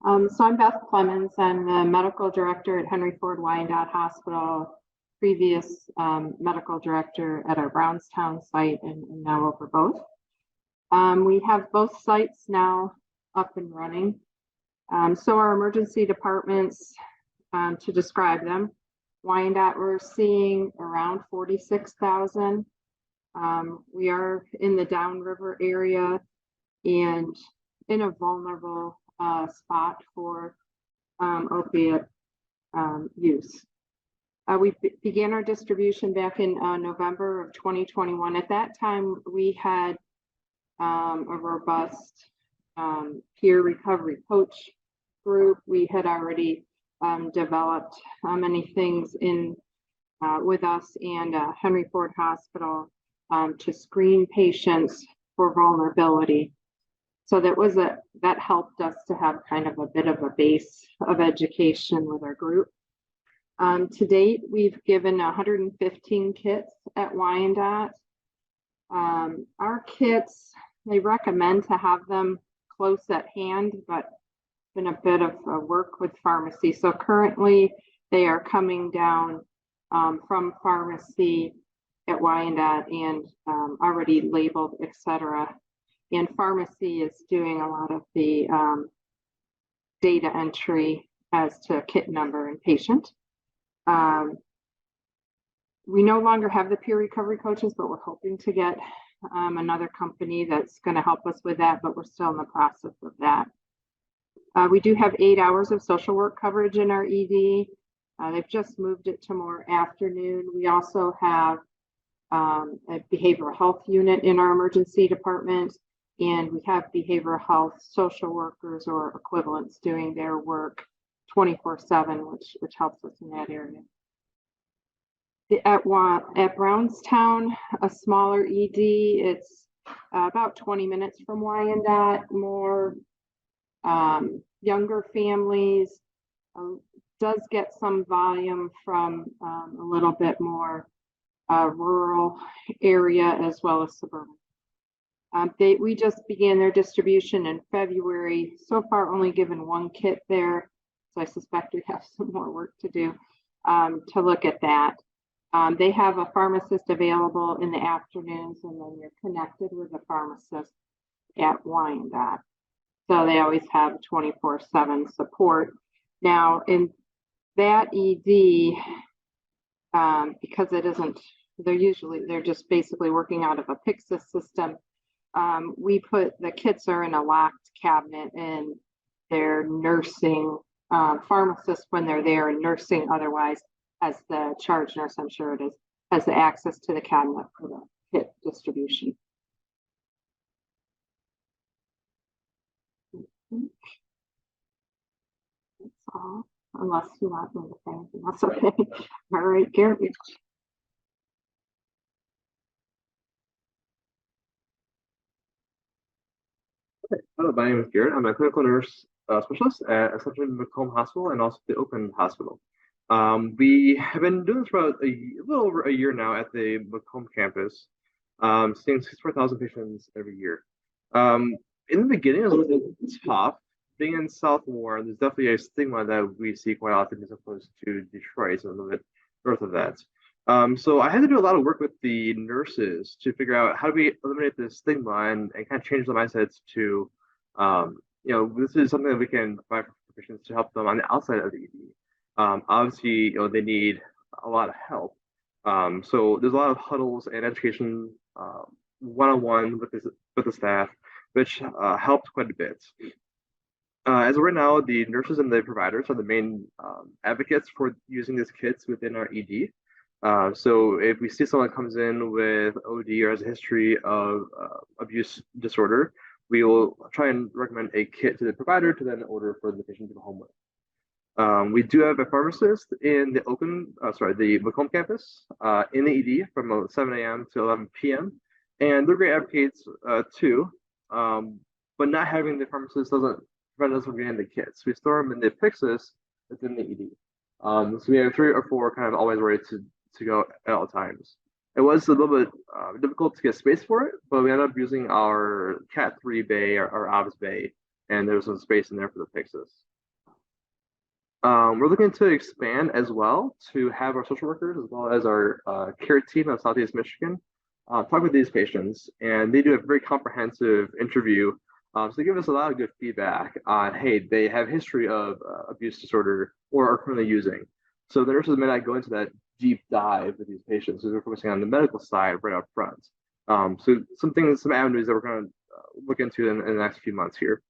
So I'm Beth Clemens. I'm the medical director at Henry Ford Wyandotte Hospital, previous medical director at our Brownstown site, and now over both. We have both sites now up and running. So our emergency departments, to describe them, Wyandotte, we're seeing around 46,000. We are in the downriver area and in a vulnerable spot for opiate use. We began our distribution back in November of 2021. At that time, we had a robust peer recovery coach group. We had already developed many things in with us and Henry Ford Hospital to screen patients for vulnerability. So that helped us to have kind of a bit of a base of education with our group. To date, we've given 115 kits at Wyandotte. Our kits, they recommend to have them close at hand, but it's been a bit of a work with pharmacy. So currently they are coming down from pharmacy at Wyandotte and already labeled, etc. And pharmacy is doing a lot of the data entry as to kit number and patient. We no longer have the peer recovery coaches, but we're hoping to get another company that's going to help us with that, but we're still in the process of that. We do have 8 hours of social work coverage in our ED. They've just moved it to more afternoon. We also have a behavioral health unit in our emergency department, and we have behavioral health social workers or equivalents doing their work 24/7, which helps us in that area. At Brownstown, a smaller ED, it's about 20 minutes from Wyandotte, more younger families, does get some volume from a little bit more rural area as well as suburban. We just began their distribution in February. So far, only given 1 kit there, so I suspect we have some more work to do to look at that. They have a pharmacist available in the afternoons, and then you're connected with a pharmacist at Wyandotte. So they always have 24/7 support. Now in that ED, because it isn't, they're just basically working out of a Pyxis system. We put the kits are in a locked cabinet, and their nursing pharmacist, when they're there and nursing otherwise, as the charge nurse, I'm sure it is, has the access to the cabinet for the kit distribution. That's all, unless you want me to say anything else. Okay. All right, Gary. Hello, my name is Garrett. I'm a clinical nurse specialist at essentially Macomb Hospital and also the Oakland Hospital. We have been doing this for a little over a year now at the Macomb campus, seeing 64,000 patients every year. In the beginning, it was a little bit tough. Being in South Warren, there's definitely a stigma that we see quite often as opposed to Detroit, so a little bit north of that. So I had to do a lot of work with the nurses to figure out how do we eliminate this stigma and kind of change the mindsets to, this is something that we can provide for patients to help them on the outside of the ED. Obviously, they need a lot of help. So there's a lot of huddles and education one-on-one with the staff, which helped quite a bit. As of right now, the nurses and the providers are the main advocates for using these kits within our ED. So if we see someone comes in with OD or has a history of abuse disorder, we will try and recommend a kit to the provider to then order for the patient to go home with. We do have a pharmacist in the Macomb campus in the ED from 7 a.m. to 11 p.m. And they're great advocates too, but not having the pharmacist doesn't prevent us from getting the kits. We store them in the Pyxis that's in the ED. So we have 3 or 4 kind of always ready to go at all times. It was a little bit difficult to get space for it, but we ended up using our Cat 3 bay or Obs bay, and there was some space in there for the Pyxis. We're looking to expand as well to have our social workers as well as our care team of Southeast Michigan talk with these patients, and they do a very comprehensive interview. So they give us a lot of good feedback on, hey, they have history of abuse disorder or are currently using. So the nurses may not go into that deep dive with these patients, so they're focusing on the medical side right up front. So some things, some avenues that we're going to look into in the next few months here.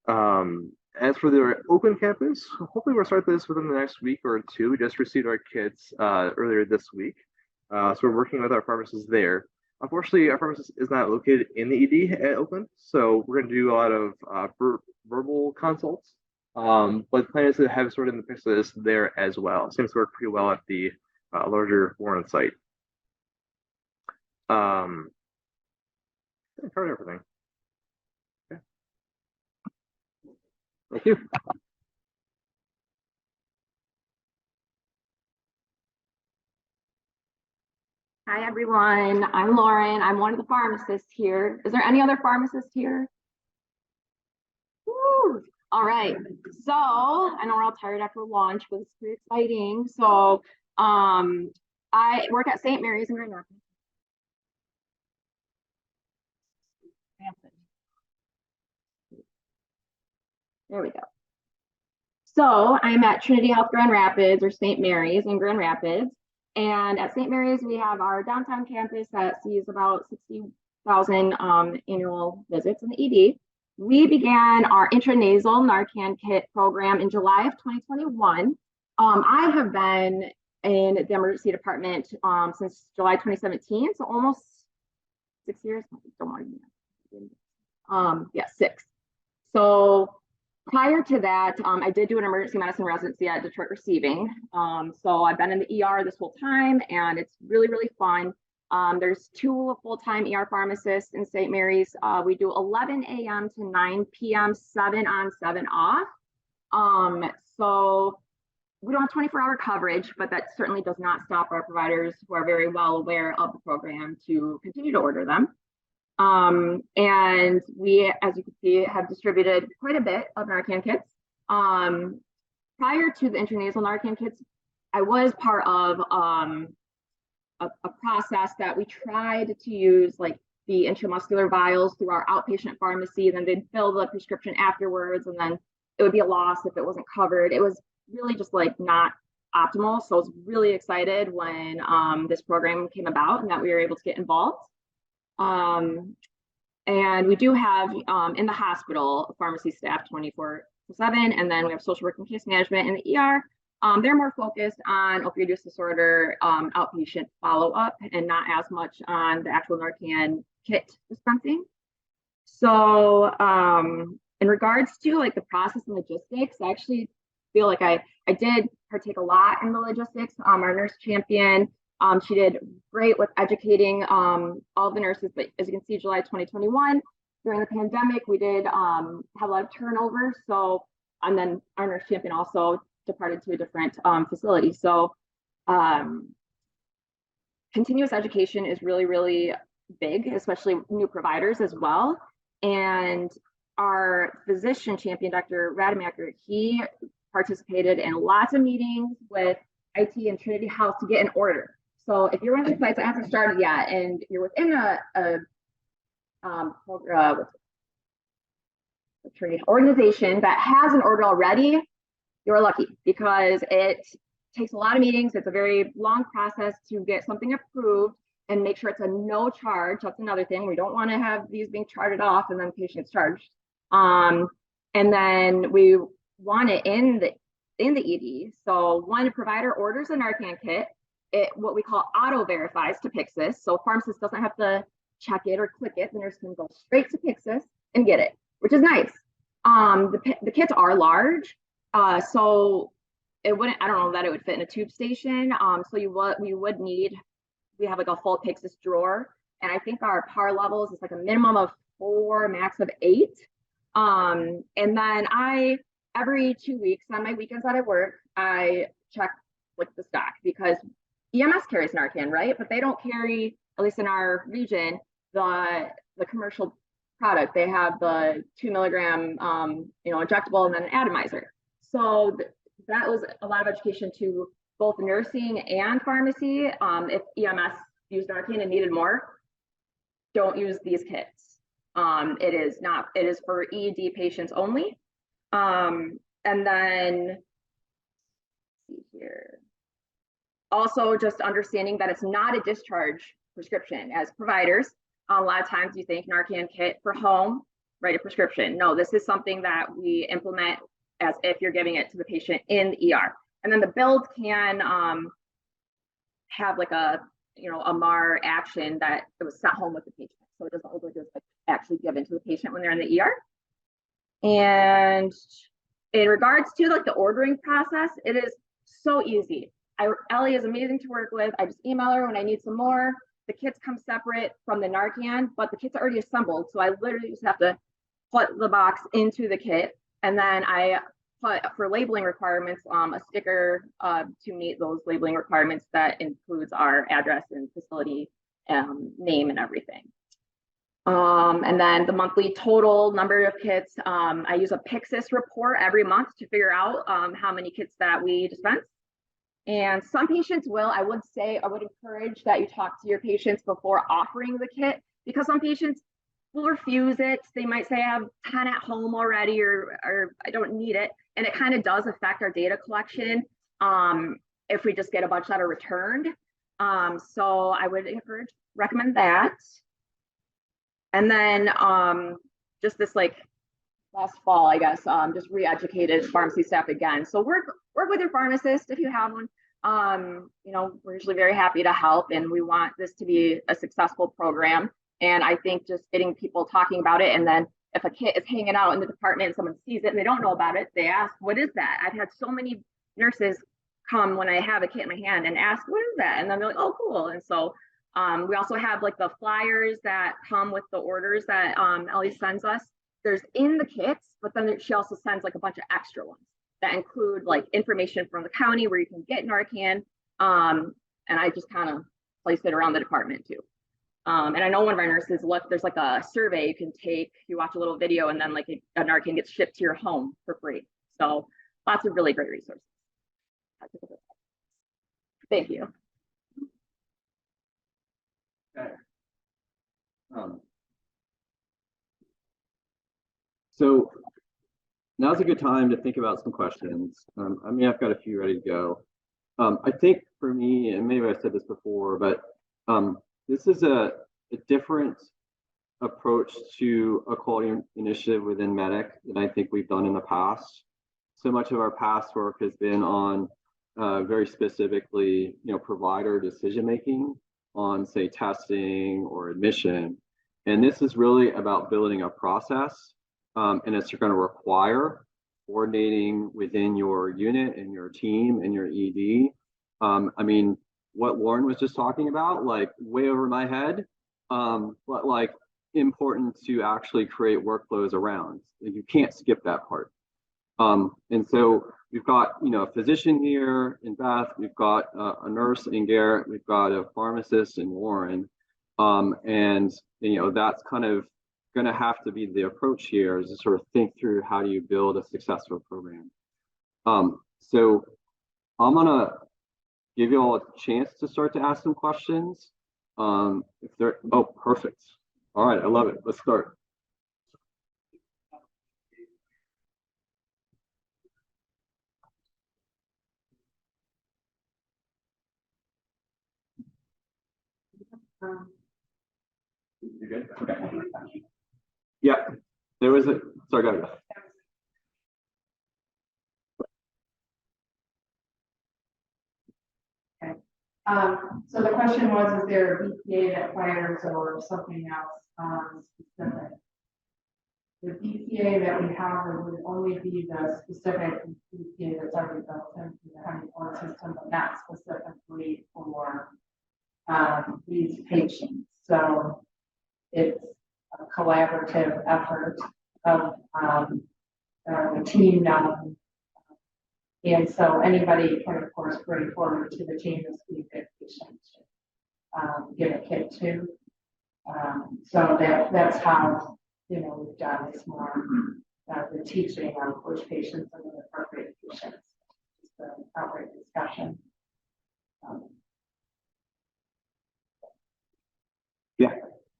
As for the open campus, hopefully we'll start this within the next week or two. We just received our kits earlier this week. So we're working with our pharmacist there. Unfortunately, our pharmacist is not located in the ED at Oakland, so we're going to do a lot of verbal consults. But the plan is to have sort of in the mix of this there as well. Seems to work pretty well at the larger Warren site. I covered everything. Okay. Thank you. Hi, everyone. I'm Lauren. I'm one of the pharmacists here. Is there any other pharmacists here? Woo! All right. So I know we're all tired after lunch, but it's pretty exciting. So I work at St. Mary's in Grand Rapids. There we go. So I'm at Trinity Health Grand Rapids, or St. Mary's in Grand Rapids. And at St. Mary's, we have our downtown campus that sees about 60,000 annual visits in the ED. We began our intranasal Narcan kit program in July of 2021. I have been in the emergency department since July 2017, so almost 6 years. Don't worry. Yeah, 6. So prior to that, I did do an emergency medicine residency at Detroit Receiving. So I've been in the ER this whole time, and it's really, really fun. There's 2 full-time ER pharmacists in St. Mary's. We do 11 a.m. to 9 p.m., 7 on, 7 off. So we don't have 24-hour coverage, but that certainly does not stop our providers who are very well aware of the program to continue to order them. And we, as you can see, have distributed quite a bit of Narcan kits. Prior to the intranasal Narcan kits, I was part of a process that we tried to use, like the intramuscular vials through our outpatient pharmacy, then they'd fill the prescription afterwards, and then it would be a loss if it wasn't covered. It was really just like not optimal. So I was really excited when this program came about and that we were able to get involved. And we do have in the hospital pharmacy staff 24/7, and then we have social work and case management in the ER. They're more focused on opioid use disorder outpatient follow-up and not as much on the actual Narcan kit dispensing. So in regards to like the process and logistics, I actually feel like I did partake a lot in the logistics. Our nurse champion, she did great with educating all the nurses, but as you can see, July 2021, during the pandemic, we did have a lot of turnover. So, and then our nurse champion also departed to a different facility. So continuous education is really, really big, especially new providers as well. And our physician champion, Dr. Rademacher, he participated in lots of meetings with IT and Trinity Health to get an order. So if you're one of the sites that hasn't started yet and you're within a organization that has an order already, you're lucky because it takes a lot of meetings. It's a very long process to get something approved and make sure it's a no charge. That's another thing. We don't want to have these being charted off and then patients charged. And then we want it in the ED. So when a provider orders a Narcan kit, it what we call auto verifies to Pyxis. So pharmacist doesn't have to check it or click it. The nurse can go straight to Pyxis and get it, which is nice. The kits are large, so it wouldn't. I don't know that it would fit in a tube station. So we have like a full Pyxis drawer, and I think our par levels is like a minimum of 4, max of 8. And then every 2 weeks on my weekends that I work, I check with the stock because EMS carries Narcan, right? But they don't carry, at least in our region, the commercial product. They have the 2 milligram, injectable and then an atomizer. So that was a lot of education to both nursing and pharmacy. If EMS used Narcan and needed more, don't use these kits. It is for ED patients only. And then, let's see here. Also, just understanding that it's not a discharge prescription. As providers, a lot of times you think Narcan kit for home, write a prescription. No, this is something that we implement as if you're giving it to the patient in the ER. And then the build can have like a MAR action that it was sent home with the patient. So it doesn't look like it's actually given to the patient when they're in the ER. And in regards to like the ordering process, it is so easy. Ellie is amazing to work with. I just email her when I need some more. The kits come separate from the Narcan, but the kits are already assembled. So I literally just have to put the box into the kit. And then I put, for labeling requirements, a sticker to meet those labeling requirements that includes our address and facility name and everything. And then the monthly total number of kits, I use a Pyxis report every month to figure out how many kits that we dispense. And some patients I would encourage that you talk to your patients before offering the kit, because some patients will refuse it. They might say I have 10 at home already, or I don't need it. And it kind of does affect our data collection if we just get a bunch that are returned. So I would recommend that. And then just this like last fall, I guess, just re-educated pharmacy staff again. So work with your pharmacist if you have one. We're usually very happy to help, and we want this to be a successful program. And I think just getting people talking about it, and then if a kit is hanging out in the department and someone sees it and they don't know about it, they ask, what is that? I've had so many nurses come when I have a kit in my hand and ask, what is that? And then they're like, oh, cool. And so we also have like the flyers that come with the orders that Ellie sends us. There's in the kits, but then she also sends like a bunch of extra ones that include like information from the county where you can get Narcan. And I just kind of place it around the department too. And I know one of our nurses, there's like a survey you can take, you watch a little video, and then like a Narcan gets shipped to your home for free. So lots of really great resources. Thank you. Okay. So now's a good time to think about some questions. I've got a few ready to go. I think for me, and maybe I've said this before, but this is a different approach to a quality initiative within Medic than I think we've done in the past. So much of our past work has been on very specifically, provider decision-making on, say, testing or admission. And this is really about building a process, and it's going to require coordinating within your unit and your team and your ED. What Lauren was just talking about, like way over my head, but like important to actually create workflows around. You can't skip that part. And so we've got, a physician here in Beth, we've got a nurse in Garrett, we've got a pharmacist in Warren. And, that's kind of going to have to be the approach here, is to sort of think through how do you build a successful program. So I'm going to give you all a chance to start to ask some questions. Oh, perfect. All right, I love it. Let's start. You good? Okay. Yeah, there was a, sorry, go ahead. So the question was, is there a BPA that fires or something else specific? The BPA that we have would only be the specific BPA that's already built into the Honeyport system, but not specifically for these patients. So it's a collaborative effort of the team down. And so anybody can, of course, bring forward to the changes we get patients give a kit to. So that's how, we've done this more the teaching on which patients are the appropriate patients.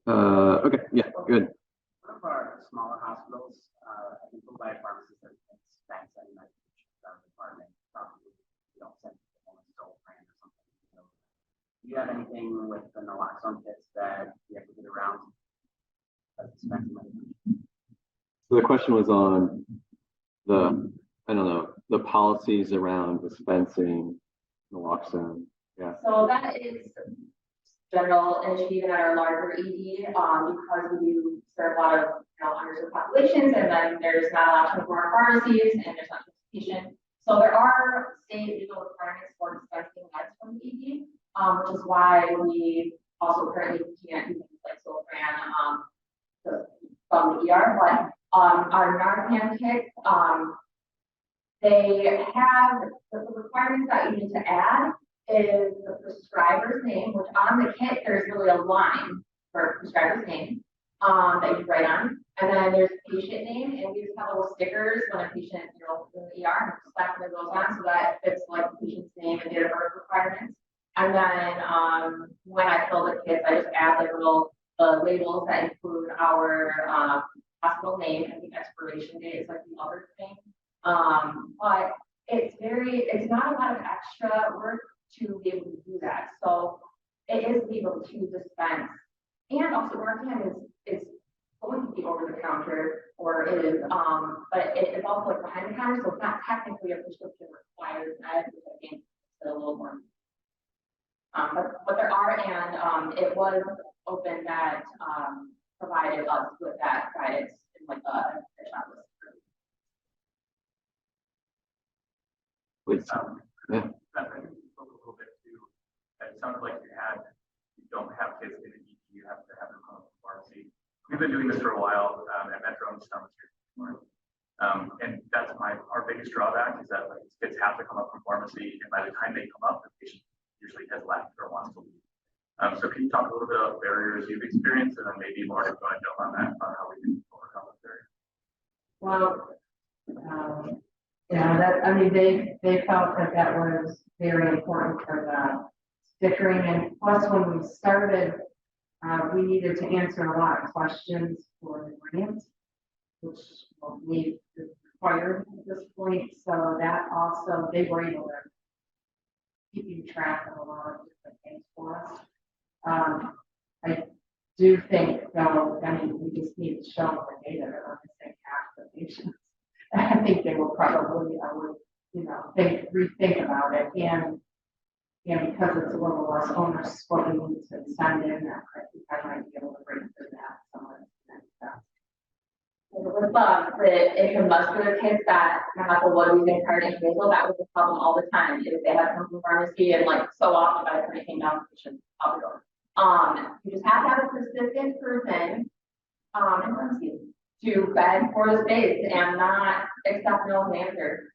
Okay, yeah, good. One of our smaller hospitals, I think provide pharmacists that dispense any medication in our department. Probably you don't send people on a sole brand or something. So, do you have anything with the naloxone kits that you have to get around dispensing medication? So the question was on the, I don't know, the policies around dispensing naloxone. Yeah. So that is general and even at our larger ED, because we do serve a lot of underserved populations, and then there's not a lot of 24-hour pharmacies, and there's not transportation. So there are state legal requirements for dispensing meds from the ED, which is why we also currently can't do things like Zofran from the ER. But our Narcan kits, they have the requirements that you need to add is the prescriber's name, which on the kit there's really a line for prescriber's name that you write on, and then there's patient name, and we just have little stickers when a patient, in the ER, and slap that goes on so that it's like the patient's name and date of birth requirements. And then when I fill the kits, I just add like little labels that include our hospital name and the expiration date is like the other thing. But it's not a lot of extra work to be able to do that. So it is legal to dispense. And also Narcan is going to be over the counter, or it is, but it is also like behind the counter, so it's not technically a prescription required med, which I think is a little more. But there are, and it was open that provided us with that guidance in like a shop list. Please. Yeah. A little bit too. It sounded like you don't have kids in the ED, you have to have them come to pharmacy. We've been doing this for a while at Metro and Stomach Street. And that's our biggest drawback is that like kids have to come up from pharmacy, and by the time they come up, the patient usually has left or wants to leave. So can you talk a little bit about barriers you've experienced, and then maybe Lauren is going to jump on that on how we can overcome those barriers? Well, they felt that was very important for the stickering, and plus when we started, we needed to answer a lot of questions for the grant, which we required at this point. So that also, they were able to keep track of a lot of different things for us. I do think, though, we just need to show them the data that we're missing half the patients. I think they will probably, rethink about it, and because it's a little less onerous what we need to send in, I think I might be able to bring through that some of the next steps. With the intramuscular kits that Michael was using prior to intranasal, that was the problem all the time. Is they had come from pharmacy, and like so often by the time it came down, the patient out the door. You just have to have a persistent person in pharmacy to beg for the space and not accept no answer.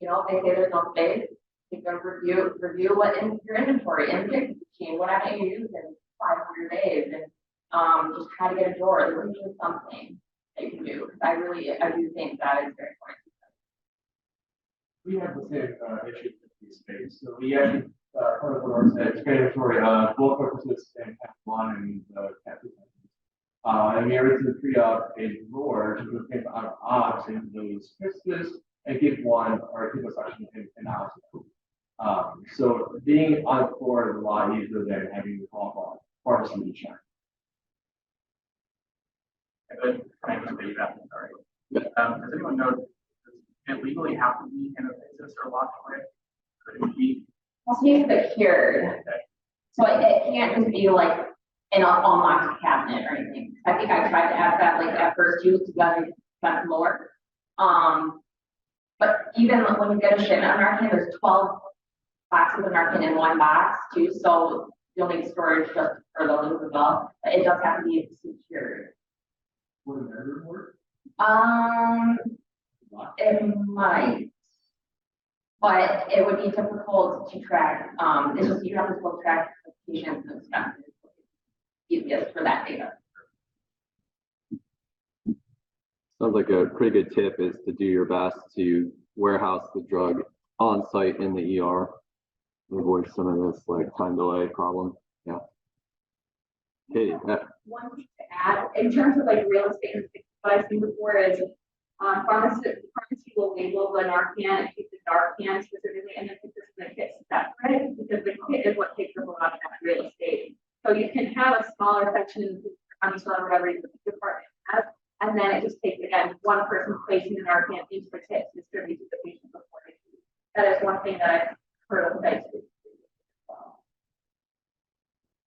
If they say there's no space, you can review what in your inventory in the picking machine, what haven't you used in 500 days, and just try to get a drawer. There's usually something that you can do, because I do think that is very important. We have the same issue with the space. So we actually clinical nurse said explanatory both purposes in Cat 1 and Cat 2. And we are to free up a drawer to put things out of odds into those spaces and give one or keep a section in house. So being on the floor is a lot easier than having to call pharmacy to check. And then sorry. Does anyone know, does it legally have to be in a basis or locked away? Could it be? Well, it's secured. Okay. So it can't just be like in an unlocked cabinet or anything. I think I tried to ask that like at first too, to get more. But even when you get a shipment of Narcan, there's 12 boxes of Narcan in one box too. So you'll need storage just for those as well. But it does have to be secured. Would a measure work? It might, but it would be difficult to track. It's just you have to still track the patients and stuff. Easiest for that data. Sounds like a pretty good tip is to do your best to warehouse the drug on site in the ER, avoid some of this like time delay problem. Yeah. Katie, One thing to add, in terms of like real estate, what I've seen before is, pharmacy will label the Narcan and keep the Narcan specifically, and then keep the kit separate, because the kit is what takes up a lot of that real estate. So you can have a smaller section on each or whatever the department has, and then it just takes, again, one person placing the Narcan into the kit to distribute to the patient before they do. That is one thing that I've heard of sites do.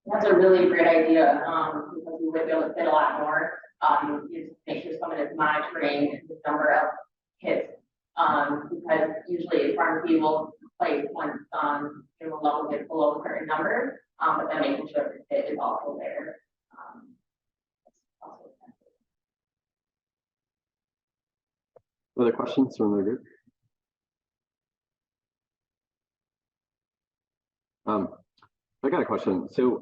That's a really great idea, because we would be able to fit a lot more. You just make sure someone is monitoring the number of hits, because usually pharmacy will place once, the level gets below a certain number, but then making sure the hit is also there. That's also essential. other questions from the group? I got a question. So,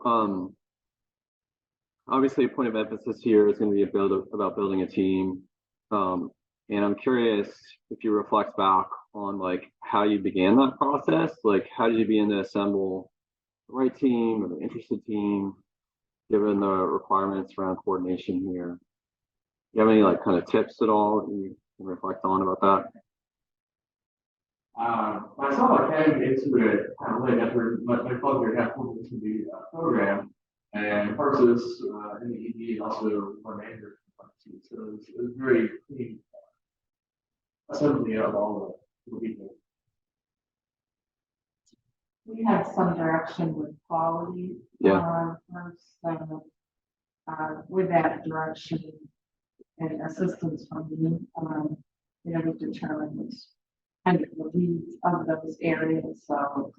obviously, a point of emphasis here is going to be about building a team. And I'm curious if you reflect back on like how you began that process. Like, how did you begin to assemble the right team or the interested team, given the requirements around coordination here? Do you have any like kind of tips at all that you can reflect on about that? Myself, I came into it kind of late after my father had pulled into the program, and parts of this in the ED and also my manager. So it was very clean assembly of all the people. We had some direction with quality. Yeah. First, with that direction and assistance from me, we determined kind of the leads of those areas. So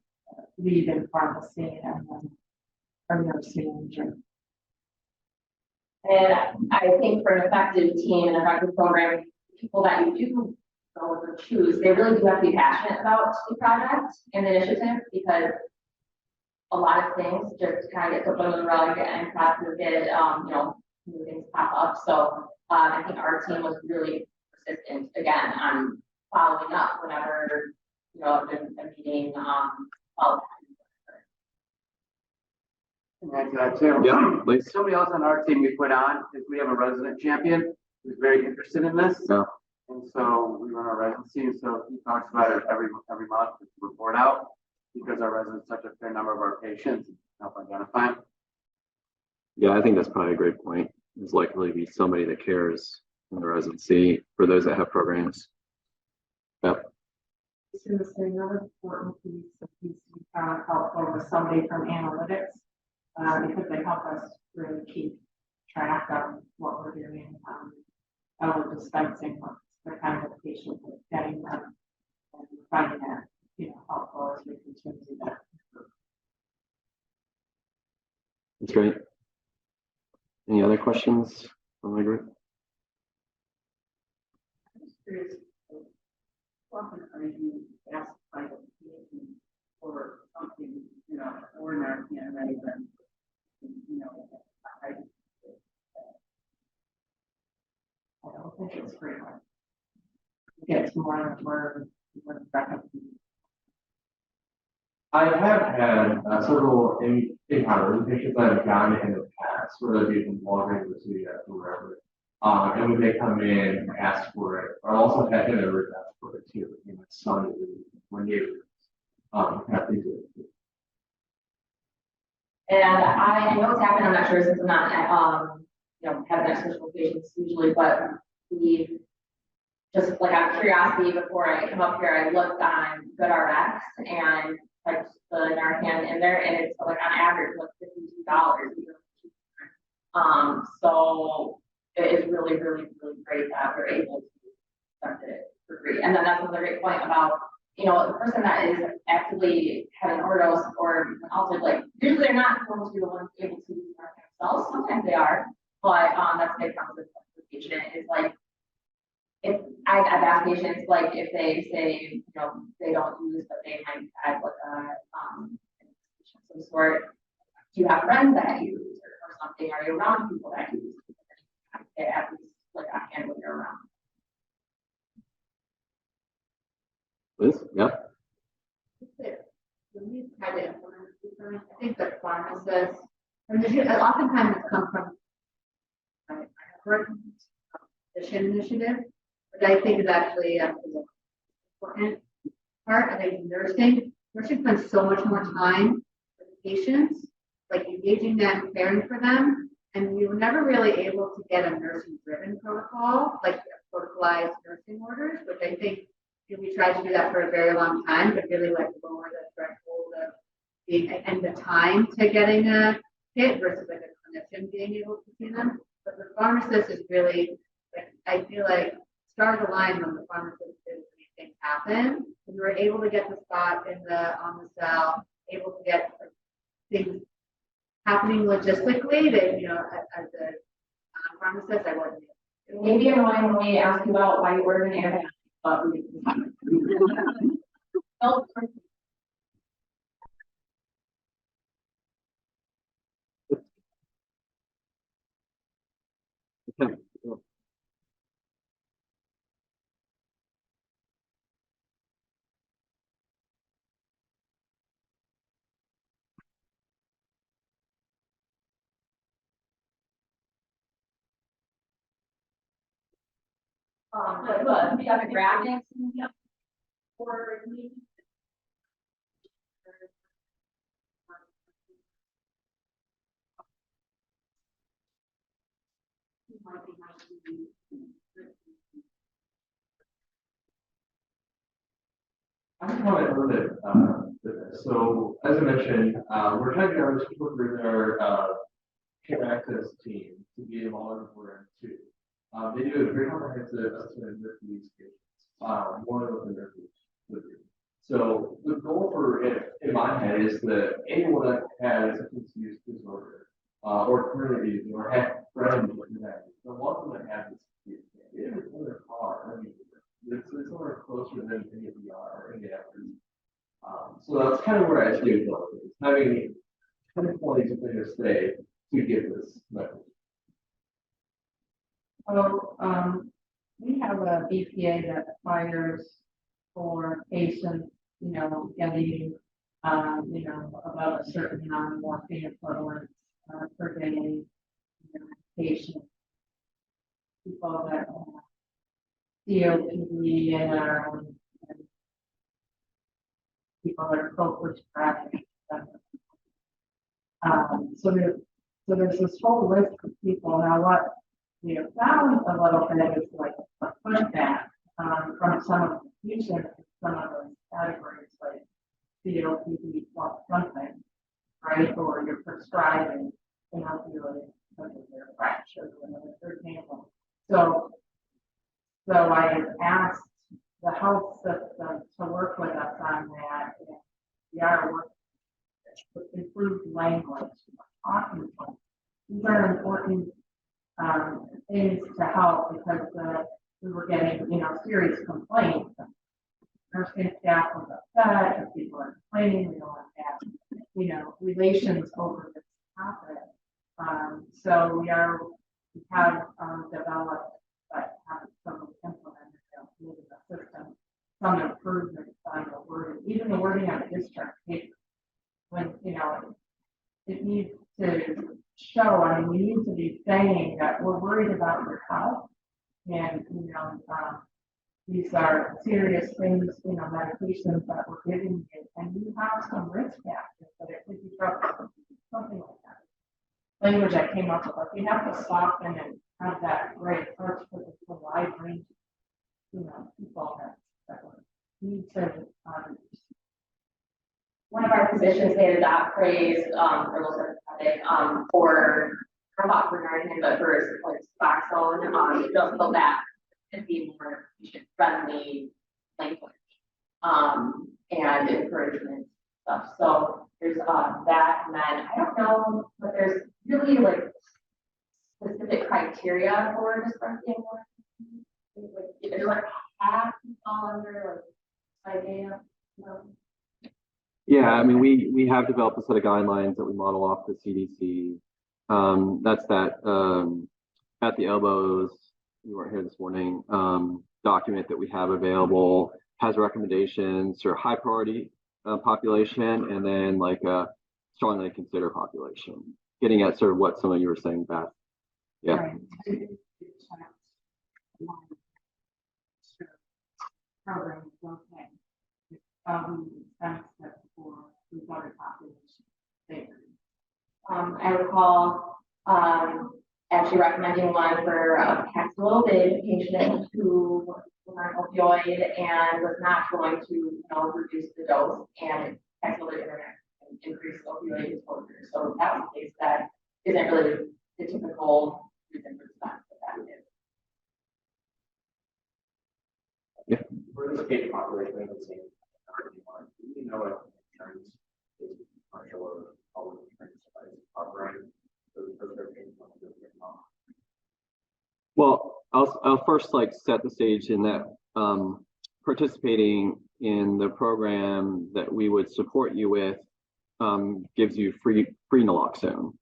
lead in pharmacy and then our nursing manager. And I think for an effective team and effective program, people that you do go or choose, they really do have to be passionate about the project and the initiative, because a lot of things just kind of get swept under the rug and processes get, new things pop up. So I think our team was really persistent again on following up whenever, the meeting, followed. And that too. Yeah, please. Somebody else on our team we put on is we have a resident champion who's very interested in this. Yeah. And so we run our residency, and so he talks about it every month to report out, because our residents touch a fair number of our patients and help identify them. Yeah, I think that's probably a great point. There's likely to be somebody that cares in the residency for those that have programs. Yep. Just going to say another important piece of piece we found helpful was somebody from analytics, because they help us really keep track of what we're doing, how we're dispensing, what's the kind of patient we're getting them, and finding that helpful as we continue to do that. That's great. Any other questions from the group? I'm just curious, how often are you asked by the patient for something, or Narcan rather than, I don't think it's frequent. It gets more and more recommended. I have had several encounters with patients that have gotten it in the past, whether it be from Walgreens or CVS or wherever. And when they come in and ask for it, I also had him ever ask for it too. My son is my neighbor. Happy to. And I know it's happened, I'm not sure since I'm not, have an external patients usually, but we just like out of curiosity before I come up here, I looked on GoodRx and typed the Narcan in there, and it's like on average like $52. So it is really, really, really great that we're able to accept it for free. And then that's another great point about, the person that is actively having overdose or also like usually they're not going to be the ones able to use Narcan themselves. Sometimes they are, but that's a big problem with the patient is like, if I've asked patients like if they say they don't use, but they might have like some sort. Do you have friends that use or something? Are you around people that use? They at least like I can when you're around. Liz? Yeah. when we try to implement these, I think the pharmacists Oftentimes it's come from physician initiative, which I think is actually an important part. I think nursing spends so much more time with the patients, like engaging them, caring for them, and we were never really able to get a nursing-driven protocol, like protocolized nursing orders, which I think we tried to do that for a very long time, but really like lower the threshold of being and the time to getting a kit versus like a clinician being able to see them. But the pharmacist is really, like, I feel like stars align when the pharmacist is making things happen. We were able to get the spot on the cell, able to get things happening logistically that, as a pharmacist, I wasn't. Maybe in mind when we ask you about why you ordered an antibiotic, but we no, Okay. but we have a graphics for me. I can comment a little bit to this. So as I mentioned, we're trying to get our people through their care access team to be involved in program too. They do a very comprehensive assessment with these patients, more than their would do. So the goal for it in my head is that anyone that has a substance use disorder or currently using or have friends with that, the one that has this, it is in their car. I mean, it's somewhere closer than any of the are any efforts. So that's kind of where I stay with all of this. Having 10 qualities within a stay to get this message. So, we have a BPA that requires for patients, getting, about a certain amount of morphine equivalents per day, patients, people that have COPD and people that are co-prescribed. So there's this whole list of people. Now, what we have found a little bit is like a pushback from some of the patients in some of those categories, like COPD plus something, right? Or you're prescribing an opioid because of their fracture, for example. So I have asked the health system to work with us on that. And we are working with improved language. Talking about these are important things to help because we were getting, serious complaints. Nursing staff was upset, and people are complaining. We don't want to have, relations over this topic. So we have developed, but haven't fully implemented in the system, some improvements on the wording, even the wording on the discharge paper. When, it needs to show, we need to be saying that we're worried about your health and, these are serious things, medications that we're giving you, and you have some risk factors that it could be trouble, something like that. Language I came up with, like we have to soften and have that great approach because it's a wide range of, people that need to. One of our physicians made that phrase, or was sympathetic, for carboxyl, but for like Suboxone, just so that could be more patient-friendly language, and encouragement stuff. So there's that, and then I don't know, but there's really like specific criteria for dyspraxia. Like, there's like half fall under like idea. Yeah, we have developed a set of guidelines that we model off the CDC. That's that at the elbows, you weren't here this morning, document that we have available, has recommendations for high priority population and then like a strongly considered population. getting at sort of what some of you were saying, Beth. Yeah. Right. Program is okay. Sense that for the other population. I recall, actually recommending one for a Paxlovid patient who was on opioid and was not going to, reduce the dose, and Paxlovid increased opioid exposure. So that was a case that isn't really the typical reason for response that is. Yeah. For this patient population, I would say, you know what insurance is commercial or public insurance is covering those prescriptions. Well, I'll first like set the stage in that participating in the program that we would support you with gives you free naloxone.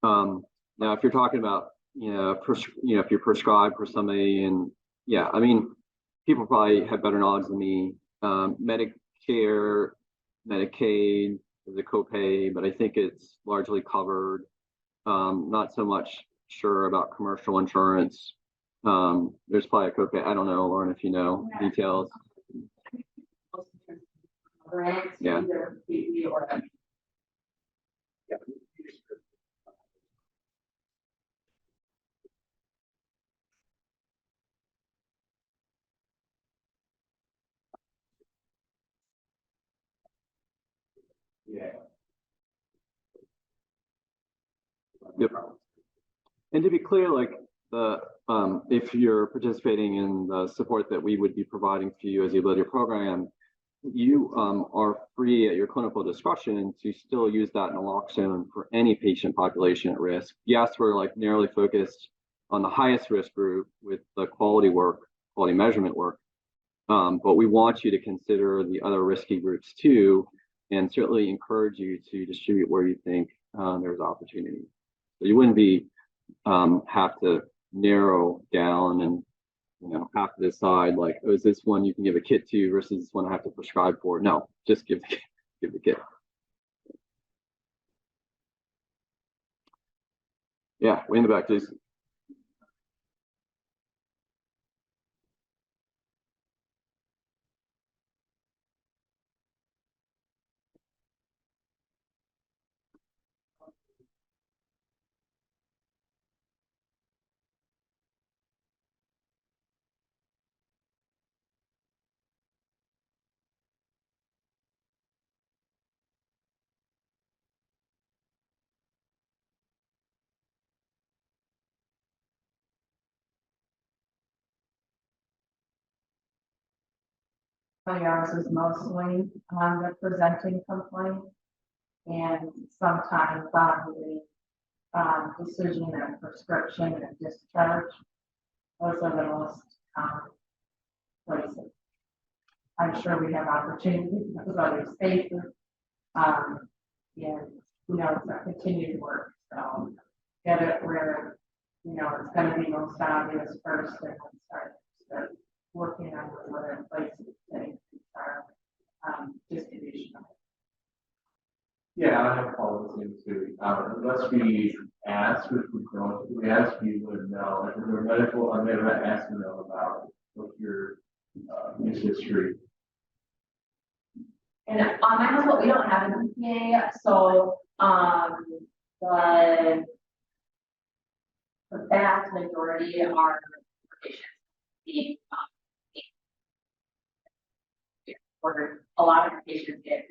Now, if you're talking about if you're prescribed for somebody, and yeah, I mean, people probably have better knowledge than me. Medicare, Medicaid is a copay, but I think it's largely covered. Not so much sure about commercial insurance. There's probably a copay. I don't know, Lauren, if you know details. Yeah. Yeah. Yep. And to be clear, like if you're participating in the support that we would be providing to you as you build your program, you are free at your clinical discretion to still use that naloxone for any patient population at risk. Yes, we're like narrowly focused on the highest risk group with the quality measurement work, but we want you to consider the other risky groups too, and certainly encourage you to distribute where you think there's opportunity. So you wouldn't be have to narrow down and have to decide like, oh, is this one you can give a kit to versus this one I have to prescribe for? No, just give the kit. Yeah, way in the back, please. Ours is mostly on the presenting complaint, and sometimes on the decision and prescription and discharge. Those are the most common places. I'm sure we have opportunities in those other spaces. And it's a continued work. So get it where it's going to be most obvious first, and then start working on those other places to increase our distribution. Yeah, I have followed the same too. Unless we ask, which we don't, if we ask, we would know. Like if we're medical, I'm never asking them about what your history. And on my hospital, we don't have an EPA, so the vast majority are patients. Or a lot of our patients get.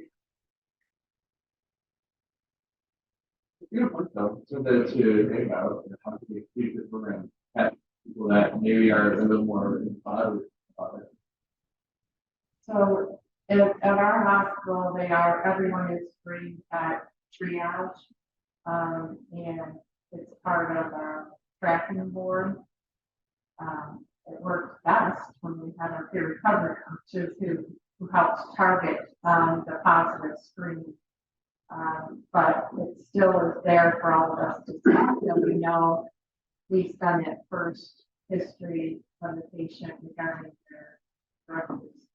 Good point though. So that to think about how to keep the program at people that maybe are a little more bothered about it. So at our hospital, everyone is free at triage, and it's part of our tracking board. It works best when we have our peer recovery coaches who helps target the positive screen. But it still is there for all of us to see, so we know we've done that first history of the patient regarding their drug use.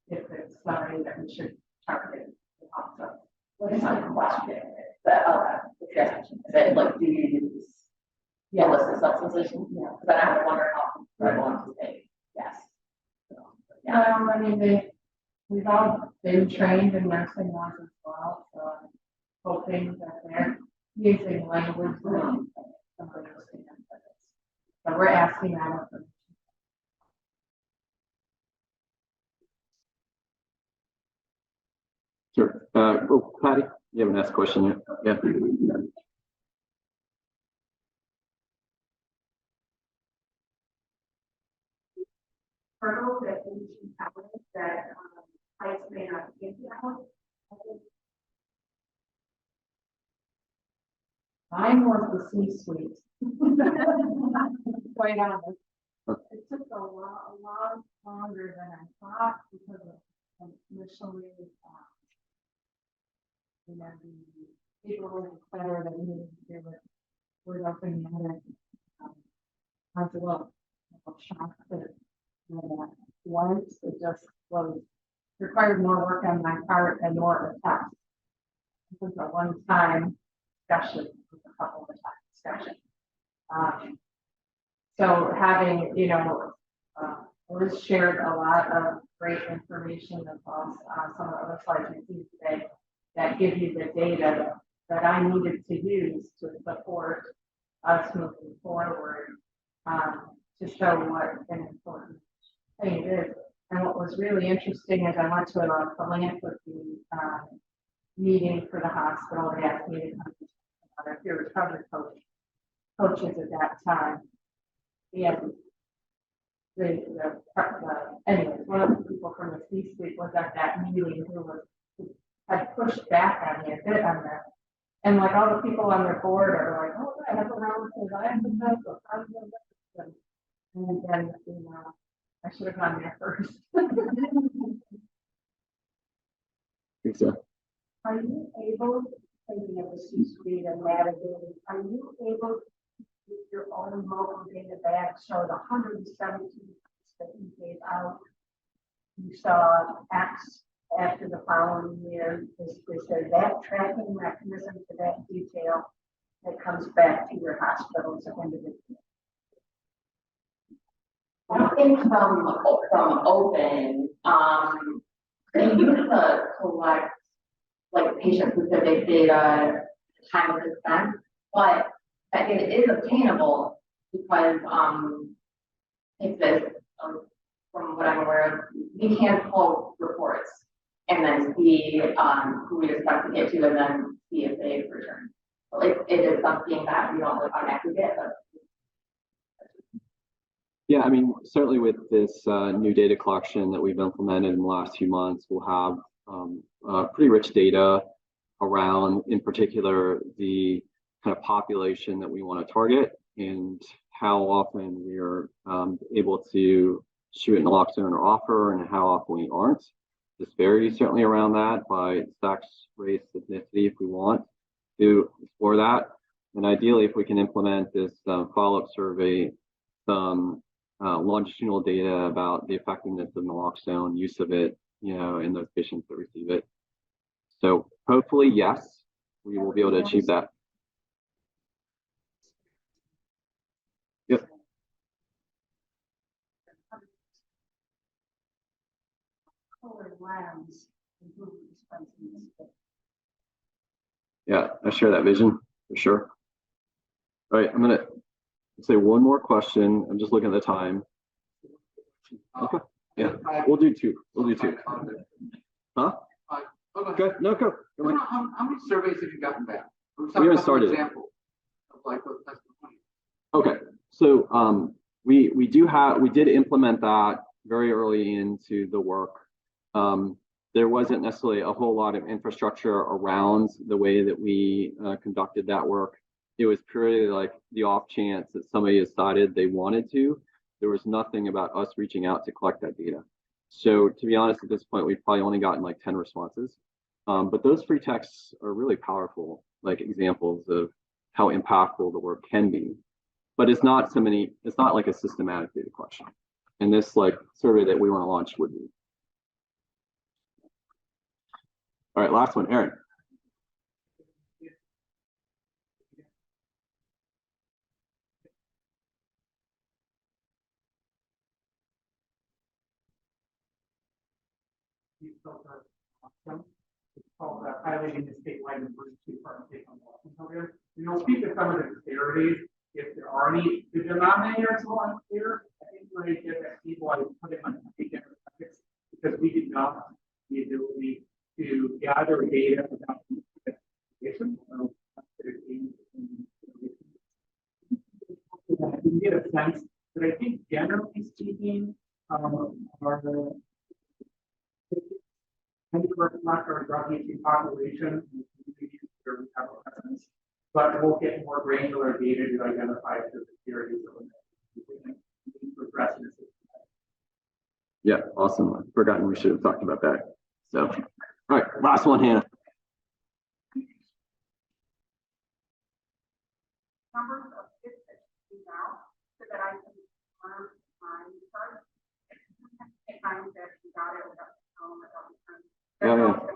If it's somebody that we should target, it helps us. What is my question? The it like, do you use illicit substances? Yeah, because then I have to wonder how they're going to say yes. So, yeah. I mean, we've all been trained in nursing laws as well, so I'm hoping that they're using language that somebody understands. So we're asking that of them. Sure. Oh, Patty, you haven't asked a question yet. Yeah. Hurdle that we should have that sites may not get out. Mine was the C-suite. Quite honest. It took a lot longer than I thought because of initially, the people were better that needed to do it. We're opening it. I was a little shocked that once it just was required more work on my part and more attempts. It was a one-time discussion, a couple of times discussion. So having, Liz shared a lot of great information across some of the other slides you see today that give you the data that I needed to use to support us moving forward, to show what an important thing it is. And what was really interesting is I went to a philanthropy meeting for the hospital. They asked me to come to their peer recovery coaches at that time. And anyways, one of the people from the C-suite was at that meeting who had pushed back on me a bit on that. And like all the people on their board are like, oh, I have a relative, I have a medical, and then, I should have gone there first. Think so. Are you able, thinking of the C-suite and navigating, are you able with your own mobile data back, show the 117 that you gave out? You saw X after the following year. Is there that tracking mechanism to that detail that comes back to your hospitals individually? I think from open, they use to collect like patient specific data, time of consent, but I think it is obtainable because it's this, from what I'm aware of, we can pull reports and then see who we expect to get to and then see if they return. So it is something that we don't look on aggregate, but Yeah, I mean, certainly with this new data collection that we've implemented in the last few months, we'll have pretty rich data around, in particular, the kind of population that we want to target and how often we are able to shoot naloxone or offer and how often we aren't. Disparity certainly around that by sex, race, ethnicity, if we want to explore that. And ideally, if we can implement this follow-up survey, some longitudinal data about the effectiveness of naloxone, use of it, in those patients that receive it. So hopefully, yes, we will be able to achieve that. Yep. Yeah, I share that vision for sure. All right, I'm gonna say one more question. I'm just looking at the time. Okay. Yeah, we'll do two. Huh? Okay. No, go. How many surveys have you gotten back? We haven't started. Example of like those testimonies. Okay, so we did implement that very early into the work. There wasn't necessarily a whole lot of infrastructure around the way that we conducted that work. It was purely like the off chance that somebody decided they wanted to. There was nothing about us reaching out to collect that data. So to be honest, at this point, we've probably only gotten like 10 responses. But those free texts are really powerful, like examples of how impactful the work can be. But it's not like a systematic data collection. And this like survey that we want to launch would be. All right, last one, Aaron. we've built a system. It's called highlighting the statewide emergency department on walking program. And you'll speak to some of the disparities if there are any. The denominator is a little unclear. I think when I get that people, I put it on different buckets because we did not have the ability to gather data about investigation. I can get a sense, but I think generally speaking, our reflect our drug using population in the communities where we have a presence, but we'll get more granular data to identify if there's disparities or progress in the system. Yeah, awesome. I've forgotten we should have talked about that. So, all right, last one, Hannah. Numbers of kids that should be now, so that I can learn my chart. I find that we got it without home, without the Yeah, yeah.